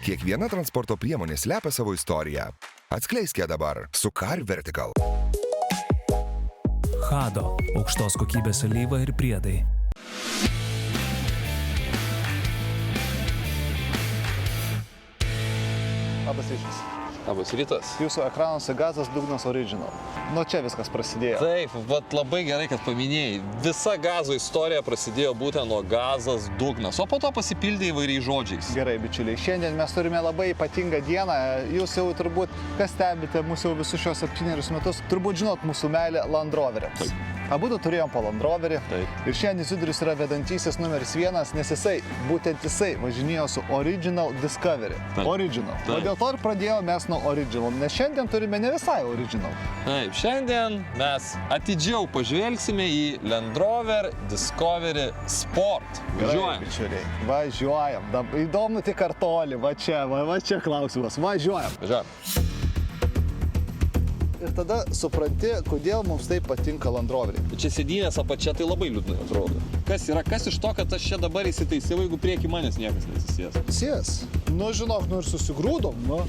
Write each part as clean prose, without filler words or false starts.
Kiekviena transporto priemonė slepia savo istoriją. Atskleiskite dabar su Car Vertical. Hado – aukštos kokybės alyva ir priedai. Labas rytas. Labas rytas. Jūsų ekranuose Gazas Dugnas Original. Nuo čia viskas prasidėjo. Taip, vat labai gerai, kad paminėjai. Visa Gazo istorija prasidėjo būtent nuo Gazas Dugnas, o po to pasipildė įvairiais žodžiais. Gerai, bičiuliai, šiandien mes turime labai ypatingą dieną. Jūs jau turbūt, kas stebite mūsų jau visus šios 7 metus, turbūt žinot mūsų meilę Land Roveriams. Taip. Abudu turėjom po Land Roverį. Taip. Ir šiandien Izidorius yra vedantysis numeris 1, nes būtent jisai važinėjo su Original Discovery. Taip. Original. Taip. O dėl to ir pradėjome mes nuo Original, nes šiandien turime ne visai Original. Taip, šiandien mes atidžiau pažvelgsime į Land Rover Discovery Sport. Gerai, Važiuojam. bičiuliai, važiuojam. Įdomu tik ar toli, va čia klausimas. Važiuojam. Važiuojam. Ir tada supranti, kodėl mums taip patinka Land Roveriai. Čia sėdynės apačia tai labai liūdnai atrodo. Kas iš to, kad aš čia dabar įsitaisiau, jeigu prieki manęs niekas nesisės? Sės. Nu, žinok, ir susigrūdom, nu.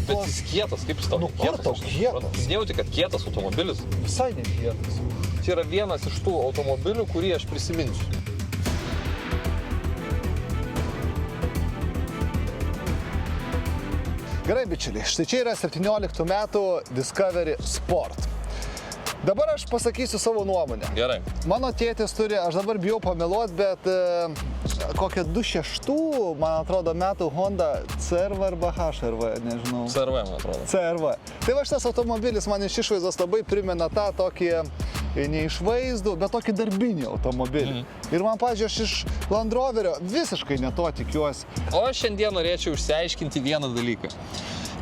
Bet jis kietas, kaip jis tau Nu, kur tau kietas? Jis nejauti, kad kietas automobilis. Visai nekietas. Čia yra vienas iš tų automobilių, kurį aš prisiminsiu. Gerai, bičiuliai, štai čia yra 17 metų Discovery Sport. Dabar aš pasakysiu savo nuomonę. Gerai. Mano tėtis turi, aš dabar bijau pameluot, bet kokią 26, man atrodo, metų Honda CR-V arba HR-V, nežinau. CR-V, man atrodo. CR-V. Tai va šitas automobilis man iš išvaizdos labai primena tą tokį neišvaizdų, bet tokį darbinį automobilį. Ir man, pavyzdžiui, aš iš Land Roverio visiškai ne to tikiuosi. O šiandien norėčiau išsiaiškinti vieną dalyką.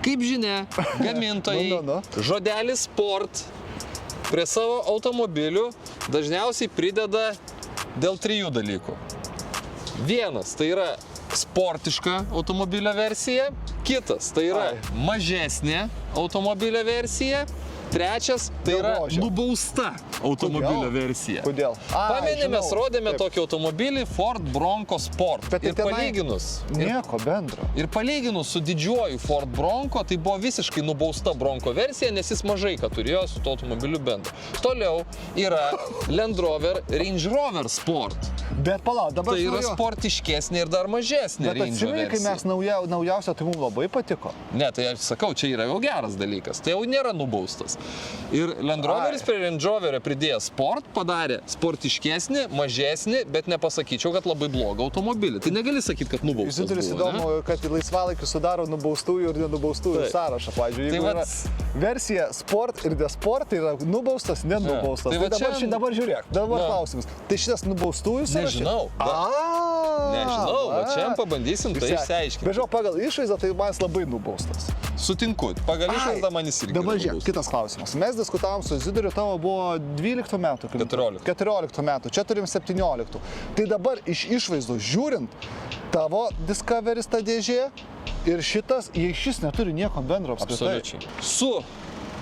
Kaip žinia, gamintojai žodelį sport prie savo automobilių dažniausiai prideda dėl 3 dalykų. Vienas, tai yra sportiška automobilio versija. Kitas, tai yra mažesnė automobilio versija. Trečias, tai yra nubausta automobilio versija. Kodėl? Pameni, mes rodėme tokį automobilį Ford Bronco Sport. Ir palyginus. Nieko bendro. Ir palyginus su didžiuoju Ford Bronco, tai buvo visiškai nubausta Bronco versija, nes jis mažai ką turėjo su to automobiliu bendro. Toliau yra Land Rover Range Rover Sport. Bet palauk, dabar tai yra sportiškesnė ir dar mažesnė Range versija. Bet kai mes naujausią, tai mums labai patiko. Ne, tai aš sakau, čia yra jau geras dalykas. Tai jau nėra nubaustas. Ir Land Roveris prie Range Roverio pridėjo sport, padarė sportiškesnį, mažesnį, bet nepasakyčiau, kad labai blogą automobilį. Tai negali sakyti, kad nubaustas buvo. Jūs įdomu, kad laisvalaikiu sudaro nubaustųjų ir nenubaustųjų sąrašą. Pavyzdžiui, jeigu yra versija sport ir desport, tai yra nubaustas, nenubaustas. Tai dabar žiūrėk, dabar klausimas. Tai šitas nubaustųjų sąrašas? Nežinau. Nežinau, va čia pabandysim tai išsiaiškinti. Bežau, pagal išvaizdą tai man labai nubaustas. Sutinku, pagal išvaizdą man jis irgi. Dabar žiūrėk, kitas klausimas. Mes diskutavom su Izidoriu, tavo buvo 12 metų. 14 metų, čia turim 17. Tai dabar iš išvaizdos žiūrint, tavo Discovery ta dėžė ir šitas, jei šis neturi nieko bendro apskritai. Absoliučiai. Su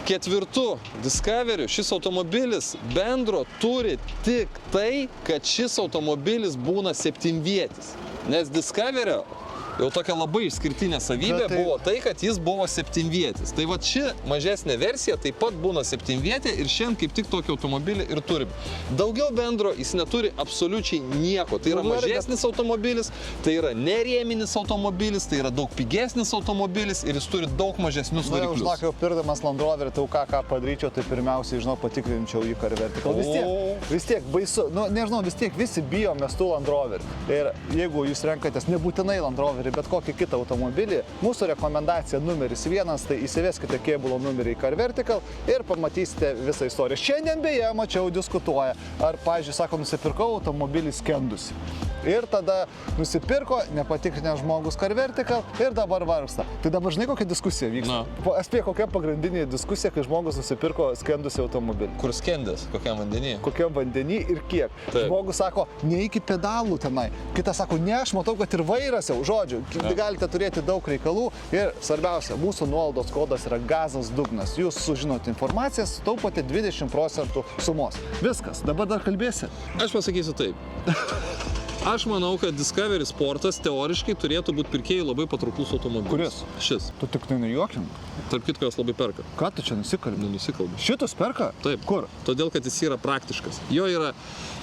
4 Discovery šis automobilis bendro turi tik tai, kad šis automobilis būna 7vietis. Nes Discovery jau tokia labai išskirtinė savybė buvo tai, kad jis buvo 7vietis. Tai va ši mažesnė versija taip pat būna 7vietė ir šiandien kaip tik tokį automobilį ir turim. Daugiau bendro jis neturi absoliučiai nieko. Tai yra mažesnis automobilis, tai yra nerėminis automobilis, tai yra daug pigesnis automobilis ir jis turi daug mažesnius variklius. Na, jau pirdamas Land Roverį, tai ką padaryčiau, tai pirmiausiai, patikrinčiau į Car Vertical. Vis tiek baisu, nežinau, vis tiek visi bijom mes tų Land Roverį. Ir jeigu jūs renkatės nebūtinai Land Roverį, bet kokį kitą automobilį, mūsų rekomendacija numeris 1, tai įsiveskite kėbulo numerį į Car Vertical ir pamatysite visą istoriją. Šiandien beje, mačiau, diskutuoja, ar, pavyzdžiui, sako, nusipirkau automobilį skendusi. Ir tada nusipirko, nepatikrinę žmogus Car Vertical ir dabar vargsta. Tai dabar žinai, kokia diskusija vyksta? Spėk, kokia pagrindinė diskusija, kai žmogus nusipirko skendusį automobilį. Kur skendęs? Kokiam vandenį? Kokiam vandenį ir kiek. Žmogus sako, ne iki pedalų tenai. Kitas sako, ne, aš matau, kad ir vairas jau, žodžiu, galite turėti daug reikalų. Ir svarbiausia, mūsų nuolaidos kodas yra Gazas Dugnas. Jūs sužinote informaciją, sutaupote 20% sumos. Viskas, dabar dar kalbėsi? Aš pasakysiu taip. Aš manau, kad Discovery Sportas teoriškai turėtų būti pirkėjų labai patrauklus automobilis. Kuris? Šis. Tu tik nenujuokim. Tarp kitko, jos labai perka. Ką tu čia nusikalbi? Nusikalbi. Šitus perka? Taip. Kur? Todėl, kad jis yra praktiškas.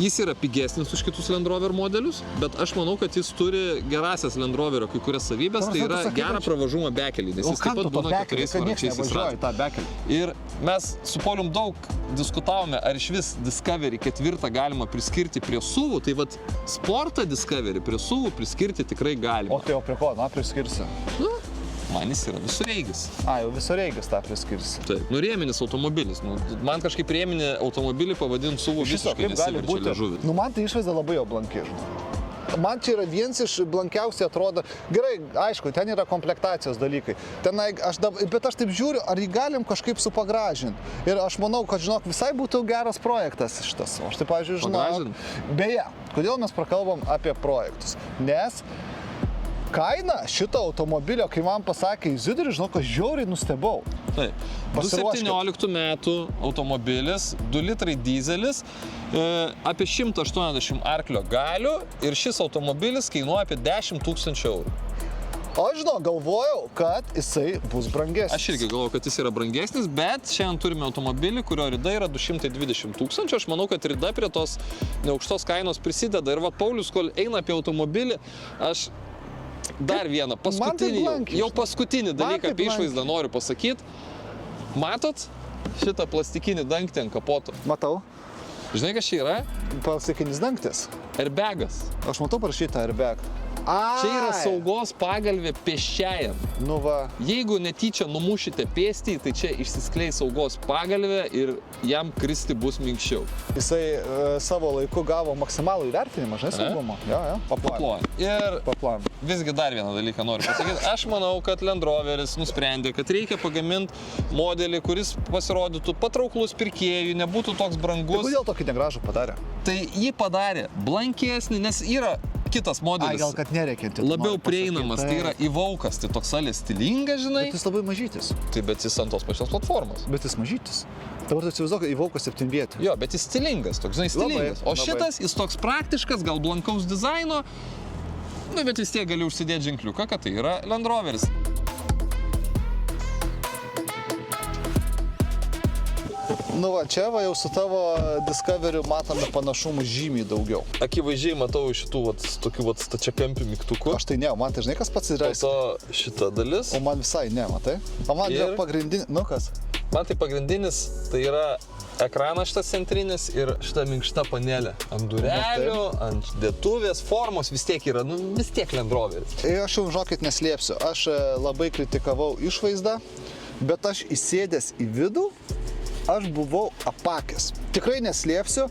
Jis yra pigesnis už kitus Land Rover modelius, bet aš manau, kad jis turi gerasias Land Roverio kai kurias savybės, tai yra gerą pravažumą bekelį, nes jis taip pat būna 4 varančiais ratais. Ir mes su Paulium daug diskutavome, ar iš vis Discovery 4 galima priskirti prie SUV, tai vat Sportą Discovery prie SUV priskirti tikrai galima. O tai jau prie ko, priskirsi? Man jis yra visureigis. Jau visureigis tą priskirsi. Taip, rėminis automobilis. Man kažkaip rėminį automobilį pavadinti SUV visiškai nesiverčia liežuvį. Man tai išvaizda labai jau blanki. Man čia yra vienas iš blankiausiai atrodo. Gerai, aišku, ten yra komplektacijos dalykai. Bet aš taip žiūriu, ar jį galim kažkaip supagražinti. Ir aš manau, kad, žinok, visai būtų geras projektas šitas. Aš taip, pavyzdžiui, žinau. Beje, kodėl mes prakalbam apie projektus? Nes kaina šito automobilio, kai man pasakė Izidorių, žinok, aš žiauriai nustebau. Taip. 2017 metų automobilis, 2 litrai dizelis, apie 180 arklio galių ir šis automobilis kainuoja apie 10 000 eurų. Aš galvojau, kad jisai bus brangesnis. Aš irgi galvojau, kad jis yra brangesnis, bet šiandien turime automobilį, kurio rida yra 220 000. Aš manau, kad rida prie tos neaukštos kainos prisideda. Ir va, Paulius, kol eina apie automobilį, aš dar vieną, paskutinį dalyką apie išvaizdą noriu pasakyti. Matot šitą plastikinį dangtį ant kapoto? Matau. Žinai, kas čia yra? Plastikinis dangtis. Airbagas. Aš matau parašytą airbag. Čia yra saugos pagalvė pėsčiajam. Nu va. Jeigu netyčia numušite pėstį, tai čia išsiskleis saugos pagalvė ir jam kristi bus minkščiau. Jisai savo laiku gavo maksimalų įvertinimą, žinai, saugumo. Paplojam. Ir visgi dar vieną dalyką noriu pasakyti. Aš manau, kad Land Roveris nusprendė, kad reikia pagaminti modelį, kuris pasirodytų patrauklus pirkėjui, nebūtų toks brangus. Tai kodėl tokį negražų padarė? Tai jį padarė blankesnį, nes yra kitas modelis. Gal kad nereikianti. Labiau prieinamas, tai yra Evaukas, tai toks salės stilingas, žinai. Bet jis labai mažytis. Tai bet jis ant tos pačios platformos. Bet jis mažytis. Dabar tu įsivaizduok, Evaukas 7 vietį. Jo, bet jis stilingas, toks, žinai, stilingas. O šitas, jis toks praktiškas, gal blankaus dizaino, bet vis tiek gali užsidėti ženkliuką, kad tai yra Land Roveris. Nu va, čia va jau su tavo Discoveriu matome panašumų žymiai daugiau. Akivaizdžiai matau šitų tokių stačiakampių mygtukų. Aš tai ne, man tai žinai, kas pats yra. Po to šita dalis. O man visai ne, matai? O man yra pagrindinis, nu kas? Man tai pagrindinis, tai yra ekranas šitas centrinis ir šita minkšta panelė. Ant durelių, ant dėtuvės formos vis tiek yra, vis tiek Land Roveris. Aš jau, žinokit, neslėpsiu. Aš labai kritikavau išvaizdą, bet aš įsėdęs į vidų, aš buvau apakęs. Tikrai neslėpsiu,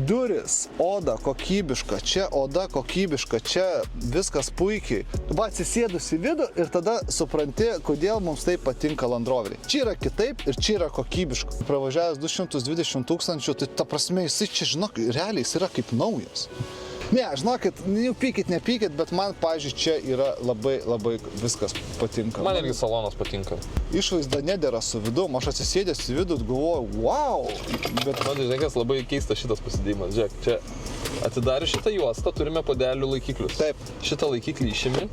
duris, oda kokybiška, čia oda kokybiška, čia viskas puikiai. Va, atsisėdus į vidų ir tada supranti, kodėl mums taip patinka Land Roveriai. Čia yra kitaip ir čia yra kokybiška. Pravažiavęs 220 000, tai ta prasme, jisai čia, žinok, realiai jis yra kaip naujas. Ne, žinokit, nepykit, bet man, pavyzdžiui, čia yra labai viskas patinka. Man irgi salonas patinka. Išvaizda nedėra su vidum, aš atsisėdęs į vidų galvoju, wow! Bet, žinai, kas labai keistas šitas pasidėjimas. Žiūrėk, čia atidarius šitą juostą turime podelių laikiklius. Taip. Šitą laikiklį išimi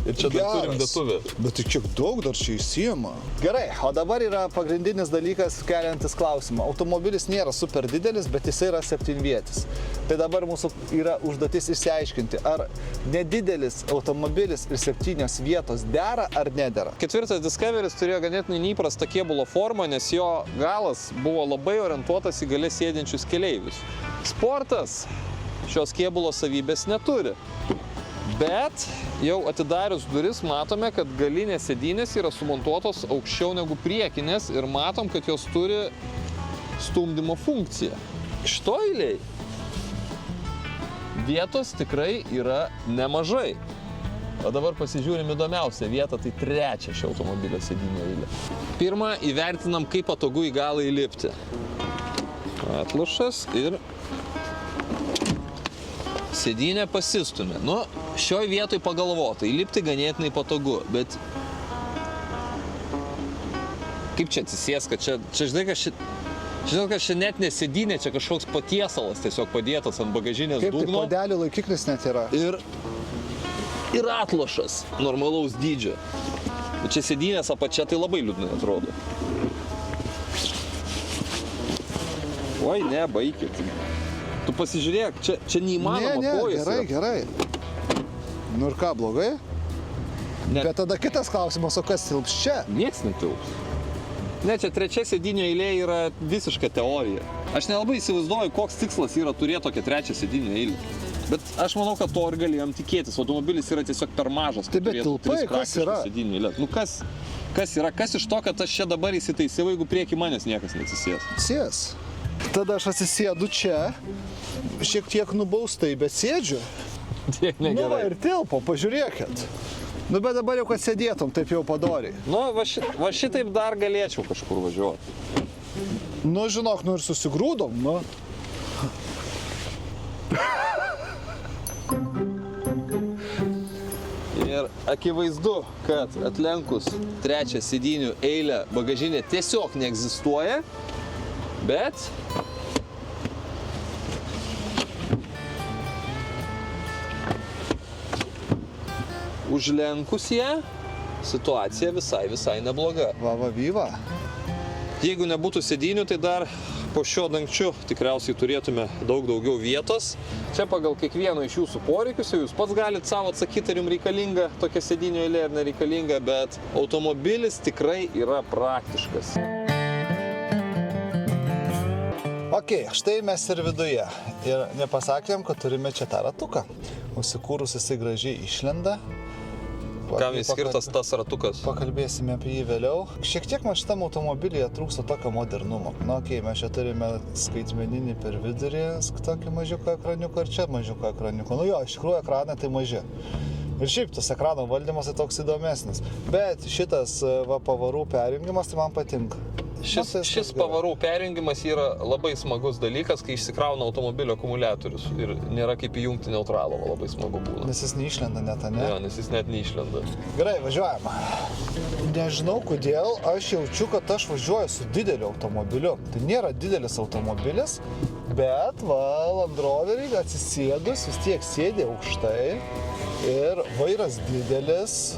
ir čia dar turim dėtuvę. Bet tai kiek daug dar čia įsijama. Gerai, o dabar yra pagrindinis dalykas keliantis klausimą. Automobilis nėra super didelis, bet jisai yra 7-vietis. Tai dabar mūsų yra užduotis išsiaiškinti, ar nedidelis automobilis ir 7 vietos dera ar nedera. 4 Discoveris turėjo ganėtinai neįprastą kėbulo formą, nes jo galas buvo labai orientuotas į gale sėdinčius keleivius. Sportas šios kėbulo savybės neturi. Bet jau atidarius duris matome, kad galinės sėdynės yra sumontuotos aukščiau negu priekinės ir matom, kad jos turi stumdymo funkciją. Šitoj eilėj vietos tikrai yra nemažai. O dabar pasižiūrim įdomiausią vietą, tai 3 šio automobilio sėdynio eilė. Pirmą įvertinam, kaip patogu į galą įlipti. Atlušas ir sėdynė pasistumė. Šioj vietoj pagalvota, įlipti ganėtinai patogu, bet kaip čia atsisės, kad čia žinai, kad Žinot, kad čia net nesėdynė, čia kažkoks patiesalas tiesiog padėtas ant bagažinės Kaip tik dugno. podelių laikiklis net yra. Ir atlošas normalaus dydžio. Bet čia sėdynės apačia tai labai liūdnai atrodo. Oi, ne, baikit. Tu pasižiūrėk, čia neįmanoma kojas. Gerai. Nu ir ką, blogai? Ne. Bet tada kitas klausimas, o kas tilps čia? Nieks netilps. Ne, čia trečia sėdynio eilė yra visiška teorija. Aš nelabai įsivaizduoju, koks tikslas yra turėti tokią trečią sėdynio eilę. Bet aš manau, kad to ir galėjom tikėtis. Automobilis yra tiesiog per mažas. Tai bet tilpai, kas yra? Nu kas yra? Kas iš to, kad aš čia dabar įsitaisiau, jeigu prieki manęs niekas neatsisės? Sės. Tada aš atsisėdu čia, šiek tiek nubaustai, bet sėdžiu. Tiek Nu va negerai. ir tilpo, pažiūrėkit. Nu bet dabar jau, kad sėdėtum, taip jau padoriai. Nu, va šitaip dar galėčiau kažkur važiuoti. Nu žinok, nu ir susigrūdom, nu. Ir akivaizdu, kad atlenkus trečią sėdynių eilę bagažinė tiesiog neegzistuoja, bet užlenkus ją situacija visai nebloga. Va, vyva. Jeigu nebūtų sėdynių, tai dar po šio dangčiu tikriausiai turėtume daug daugiau vietos. Čia pagal kiekvieno iš jūsų poreikius, jūs pats galite savo atsakyti, ar jums reikalinga tokia sėdynių eilė ar nereikalinga, bet automobilis tikrai yra praktiškas. Ok, štai mes ir viduje. Ir nepasakėm, kad turime čia tą ratuką. Užsikūrus jisai gražiai išlenda. Kam jis skirtas tas ratukas? Pakalbėsime apie jį vėliau. Šiek tiek man šitam automobilyje trūksta tokio modernumo. Nu, okei, mes čia turime skaitmeninį per vidurį, tokį mažiuką ekraniuką ir čia mažiuką ekraniuką. Nu jo, iš tikrųjų ekranai tai maži. Ir šiaip tas ekrano valdymas tai toks įdomesnis. Bet šitas pavarų perjungimas tai man patinka. Šis pavarų perjungimas yra labai smagus dalykas, kai išsikrauna automobilio akumuliatorius ir nėra kaip įjungti neutralą, labai smagu būna. Nes jis neišlenda net, ne? Jo, nes jis net neišlenda. Gerai, važiuojam. Nežinau kodėl, aš jaučiu, kad aš važiuoju su dideliu automobiliu. Tai nėra didelis automobilis, bet Land Roverį atsisėdus vis tiek sėdė aukštai ir vairas didelis.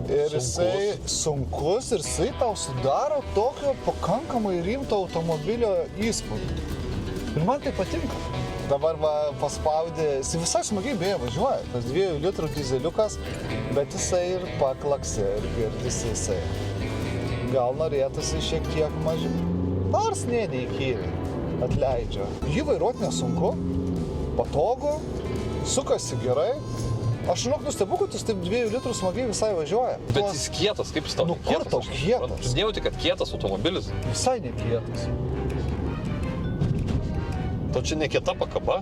Ir jisai sunkus ir jisai tau sudaro tokio pakankamai rimto automobilio įspūdį. Ir man tai patinka. Dabar paspaudė, jisai visai smagiai beje važiuoja, tas 2 litrų dizeliukas, bet jisai ir paklaksė ir girdisi jisai. Gal norėtųsi šiek tiek mažiau, nors neįkyriai, atleidžia. Jį vairuoti nesunku, patogu, sukasi gerai. Aš žinok, nustebu, kad jis taip 2 litrų smagiai visai važiuoja. Bet jis kietas, kaip jis tau kietas? Nu, kur tau kietas? Tu nejauti, kad kietas automobilis? Visai nekietas. Tau čia nekieta pakaba?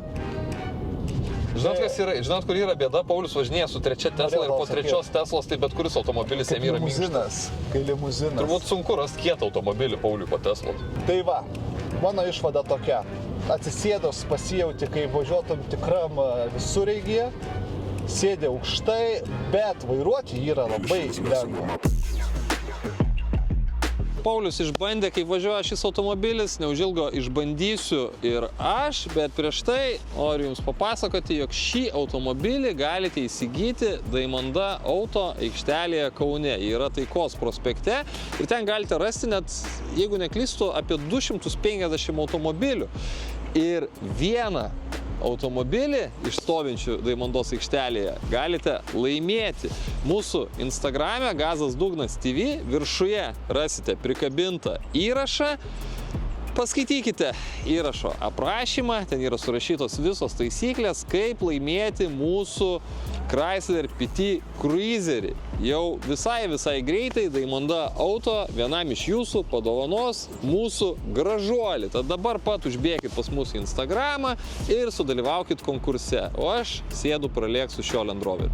Žinot, kur yra bėda? Paulius važinėja su trečia Tesla ir po trečios Teslos, tai bet kuris automobilis jam yra minkštas. Kai limuzinas. Turbūt sunku rasti kietą automobilį Pauliui po Teslos. Tai va, mano išvada tokia. Atsisėdos pasijauti, kai važiuotum tikram visureigyje. Sėdė aukštai, bet vairuoti yra labai lengva. Paulius išbandė, kaip važiuoja šis automobilis, neužilgo išbandysiu ir aš, bet prieš tai noriu jums papasakoti, jog šį automobilį galite įsigyti Daimanda Auto aikštelėje Kaune. Ji yra Taikos prospekte ir ten galite rasti net, jeigu neklystu, apie 250 automobilių. Ir vieną automobilį iš stovinčių Daimandos aikštelėje galite laimėti. Mūsų Instagrame Gazas Dugnas TV viršuje rasite prikabintą įrašą. Paskaitykite įrašo aprašymą, ten yra surašytos visos taisyklės, kaip laimėti mūsų Chrysler PT Cruiserį. Jau visai greitai Daimanda Auto vienam iš jūsų padovanos mūsų gražuolį. Tad dabar pat užbėkit pas mūsų Instagramą ir sudalyvaukit konkurse. O aš sėdu pralėksiu šio Land Roverį.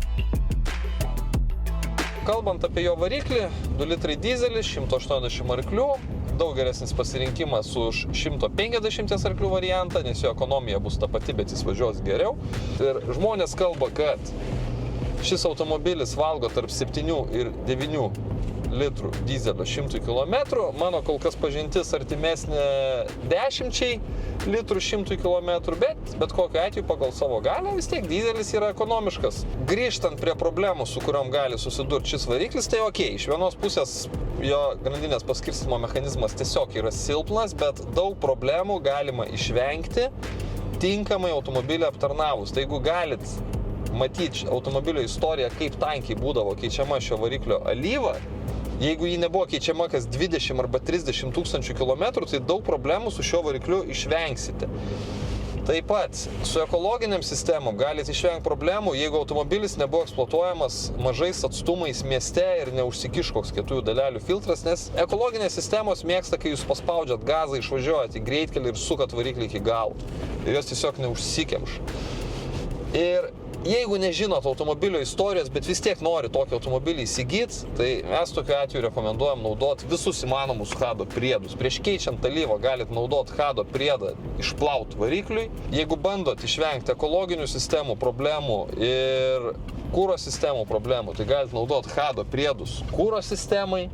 Kalbant apie jo variklį, 2 litrai dizelis, 180 arklių, daug geresnis pasirinkimas už 150 arklių variantą, nes jo ekonomija bus ta pati, bet jis važiuos geriau. Ir žmonės kalba, kad šis automobilis valgo tarp 7 ir 9 litrų dizelio 100 km. Mano kol kas pažintis artimesnė 10 litrų 100 km, bet kokiu atveju pagal savo galę vis tiek dizelis yra ekonomiškas. Grįžtant prie problemų, su kuriom gali susidurti šis variklis, tai okei, iš vienos pusės jo grandinės paskirstymo mechanizmas tiesiog yra silpnas, bet daug problemų galima išvengti tinkamai automobilį aptarnavus. Tai jeigu galit matyti automobilio istoriją, kaip tankiai būdavo keičiama šio variklio alyva, jeigu ji nebuvo keičiama kas 20 arba 30 tūkstančių kilometrų, tai daug problemų su šio varikliu išvengsite. Taip pat su ekologiniam sistemom galite išvengti problemų, jeigu automobilis nebuvo eksploatuojamas mažais atstumais mieste ir neužsikiš koks kietųjų dalelių filtras, nes ekologinės sistemos mėgsta, kai jūs paspaudžiat gazą, išvažiuojat į greitkelį ir sukat variklį iki galo. Ir jos tiesiog neužsikemš. Ir jeigu nežinot automobilio istorijos, bet vis tiek nori tokį automobilį įsigyti, tai mes tokiu atveju rekomenduojam naudoti visus įmanomus Hado priedus. Prieš keičiant alyvą galit naudoti Hado priedą išplaut varikliui. Jeigu bandot išvengti ekologinių sistemų problemų ir kūro sistemų problemų, tai galit naudoti Hado priedus kūro sistemai.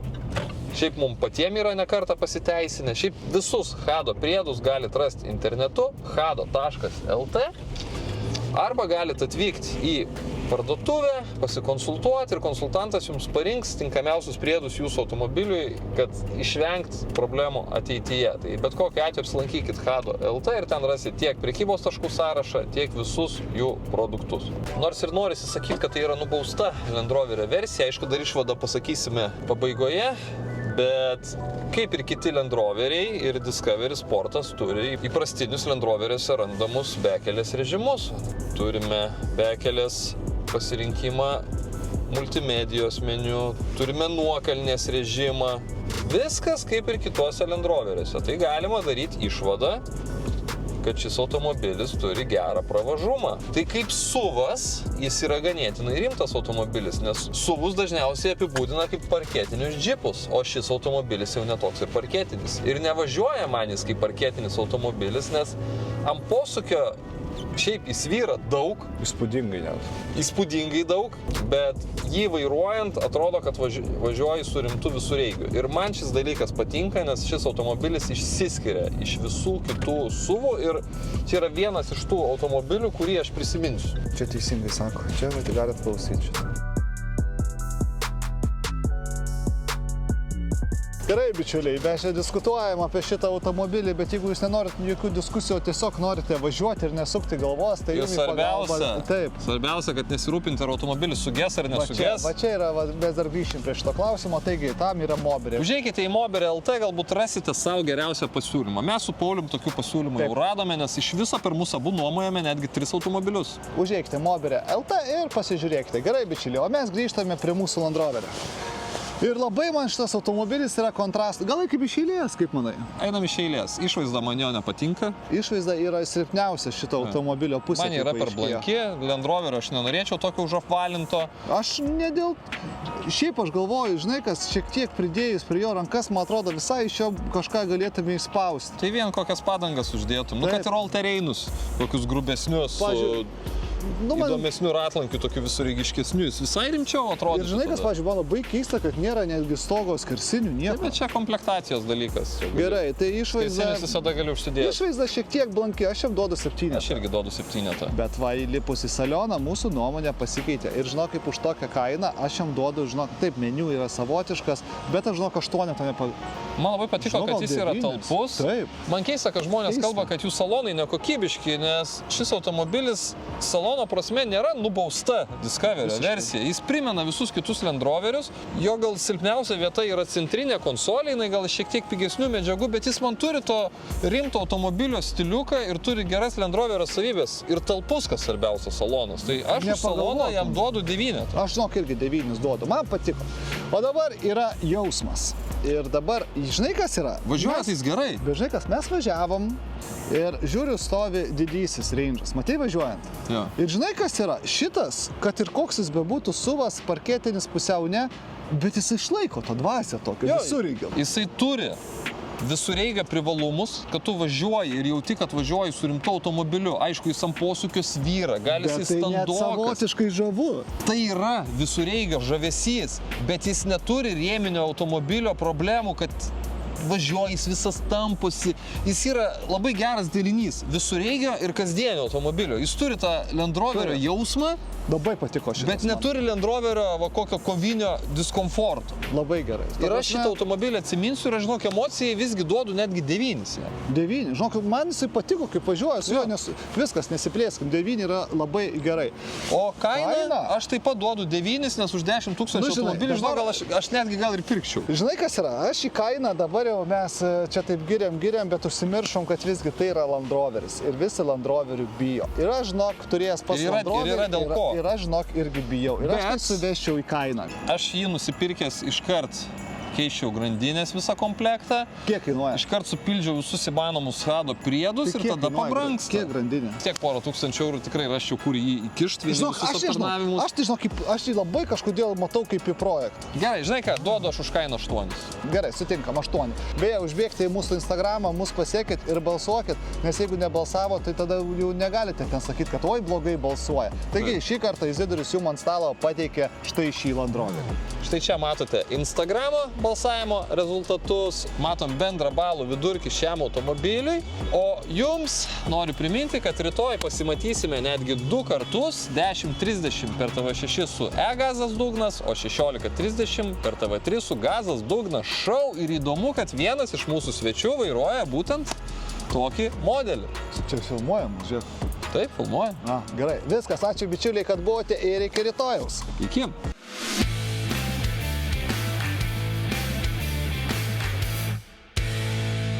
Šiaip mums patiems yra nekartą pasiteisinę. Šiaip visus Hado priedus galit rasti internetu hado.lt. Arba galite atvykti į parduotuvę, pasikonsultuoti ir konsultantas jums parinks tinkamiausius priedus jūsų automobiliui, kad išvengti problemų ateityje. Tai bet kokiu atveju apsilankykit hado.lt ir ten rasite tiek prekybos taškų sąrašą, tiek visus jų produktus. Nors ir norisi sakyti, kad tai yra nubausta Land Roverio versija, aišku, dar išvadą pasakysime pabaigoje. Bet kaip ir kiti Land Roveriai ir Discovery Sportas turi įprastinius Land Roveriuose randamus bekelės režimus. Turime bekelės pasirinkimą multimedijos meniu, turime nuokalnės režimą. Viskas kaip ir kituose Land Roveriuose. Tai galima daryti išvadą, kad šis automobilis turi gerą pravažumą. Tai kaip SUV-as jis yra ganėtinai rimtas automobilis, nes SUV-us dažniausiai apibūdina kaip parketinius džipus, o šis automobilis jau netoks ir parketinis. Ir nevažiuoja man jis kaip parketinis automobilis, nes ant posūkio šiaip jis vyra daug. Įspūdingai net. Įspūdingai daug, bet jį vairuojant atrodo, kad važiuoji su rimtu visureigiu. Ir man šis dalykas patinka, nes šis automobilis išsiskiria iš visų kitų SUV-ų ir čia yra vienas iš tų automobilių, kurį aš prisiminsiu. Čia teisingai sako, čia galit klausyti šitą. Gerai, bičiuliai, mes čia diskutuojam apie šitą automobilį, bet jeigu jūs nenorit jokių diskusijų, tiesiog norite važiuoti ir nesukti galvos, tai jums pagalba. Taip. Svarbiausia, kad nesirūpinti, ar automobilis suges ar nesuges. Va čia yra, mes dar grįšim prie šito klausimo, taigi tam yra Moberė. Užeikite į Moberė.lt, galbūt rasite savo geriausią pasiūlymą. Mes su Paulium tokių pasiūlymų jau radome, nes iš viso per mūsų abu nuomojame netgi 3 automobilius. Užeikite Moberė.lt ir pasižiūrėkite. Gerai, bičiuliai, o mes grįžtame prie mūsų Land Roverio. Ir labai man šitas automobilis yra kontrastas. Gal kaip iš eilės, kaip manai? Einam iš eilės. Išvaizda man jo nepatinka. Išvaizda yra silpniausia šito automobilio pusė. Man yra per blanki. Land Roverio aš nenorėčiau tokio užapvalinto. Aš ne dėl... Šiaip aš galvoju, žinai, kas šiek tiek pridėjus prie jo rankas, man atrodo, visai iš jo kažką galėtume išspausti. Tai vien kokias padangas uždėtum. Nu, kad ir all-terrainus, kokius grubesnius, įdomesnių ratlankių, tokių visureigiškesnių. Jis visai rimčiau atrodo. Ir žinai, kas, pavyzdžiui, man labai keista, kad nėra netgi stogo skersinių, nieko. Taip, bet čia komplektacijos dalykas. Gerai, tai išvaizda... Skersinius visada gali užsidėti. Išvaizda šiek tiek blanki, aš jam duodu 7. Aš irgi duodu 7. Bet va, įlipus į salioną, mūsų nuomonė pasikeitė. Ir žinok, kaip už tokią kainą, aš jam duodu, žinok, taip, meniu yra savotiškas, bet aš žinok, 8 tame... Man labai patiko, kad jis yra talpus. Taip. Man keista, kad žmonės kalba, kad jų salonai nekokybiški, nes šis automobilis salono prasme nėra nubausta Discoverio versija. Jis primena visus kitus Land Roverius. Jo gal silpniausia vieta yra centrinė konsolė, jinai gal šiek tiek pigesnių medžiagų, bet jis man turi to rimto automobilio stiliuką ir turi geras Land Roverio savybės. Ir talpus, kas svarbiausia, salonas. Tai aš už saloną jam duodu 9. Aš žinok, irgi 9 duodu. Man patiko. O dabar yra jausmas. Ir dabar, žinai kas yra? Važiuojas jis gerai. Bet žinai kas, mes važiavom ir žiūriu stovi didysis Range'as. Matai važiuojant? Jo. Ir žinai kas yra? Šitas, kad ir koks jis bebūtų SUV-as, parketinis pusiau ne, bet jis išlaiko tą dvasią tokio visureigio. Jisai turi visureigia privalumus, kad tu važiuoji ir jauti, kad važiuoji su rimtu automobiliu. Aišku, jis ant posūkio svyra, gali jis Bet tai net standokas. savotiškai žavu. Tai yra visureigio žavesys, bet jis neturi rėminio automobilio problemų, kad važiuoja, jis visas tamposi. Jis yra labai geras derinys visureigio ir kasdienio automobilio. Jis turi tą Land Roverio jausmą, Labai patiko šitas. bet neturi Land Roverio va, kokio kovinio diskomforto. Labai gerai. Ir aš šitą automobilį atsiminsiu ir aš žinok, emocijai visgi duodu netgi 9. 9. Žinok, man jisai patiko, kaip važiuoja su juo, nes viskas, nesiplėskim. 9 yra labai gerai. O kaina, Kaina? aš taip pat duodu 9, nes už 10 000 Nu, žinai, automobilį, žinok, dabar- gal aš netgi gal ir pirkčiau. Žinai, kas yra? Aš į kainą dabar jau mes čia taip giriam, bet užsimiršom, kad visgi tai yra Land Roveris. Ir visi Land Roverių bijo. Ir aš, žinok, turėjęs pas Ir yra- Land Roverį. ir yra dėl ko. Ir aš, žinok, irgi bijau. Ir aš Bet- tai suveščiau į kainą. Aš jį nusipirkęs iškart keičiau grandinės visą komplektą. Kiek kainuoja? Iškart supildžiau visus įmanomus Hado priedus Tai ir kiek tada kainuoja? pabrangsta. Kiek grandinė? Tiek porą tūkstančių eurų tikrai raščiau, kur jį įkišti, Žinok, visus aš nežinau, aptarnavimus. aš tai žinok, aš jį labai kažkodėl matau kaip į projektą. Gerai, žinai ką, duodu aš už kainą 8. Gerai, sutinkam, 8. Beje, užbėgti į mūsų Instagramą, mus pasiekit ir balsuokit, nes jeigu nebalsavo, tai tada jau negalite ten sakyti, kad oi blogai balsuoja. Taigi, šį kartą Izidorius jums ant stalo pateikė štai šį Land Roverį. Štai čia matote Instagramo balsavimo rezultatus, matom bendrą balų vidurkį šiam automobiliui, o jums noriu priminti, kad rytoj pasimatysime netgi 2 kartus, 10:30 per TV6 su E-gazas dugnas, o 16:30 per TV3 su gazas dugnas šou ir įdomu, kad vienas iš mūsų svečių vairuoja būtent tokį modelį. Čia filmuojam, žiūrėk. Taip, filmuoja. Na, gerai, viskas, ačiū bičiuliai, kad buvote ir iki rytojaus. Iki.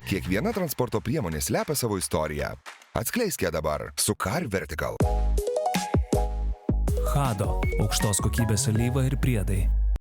Kiekviena transporto priemonė slepia savo istoriją. Atskleiskite dabar su Car Vertical. Hado. Aukštos kokybės alyva ir priedai.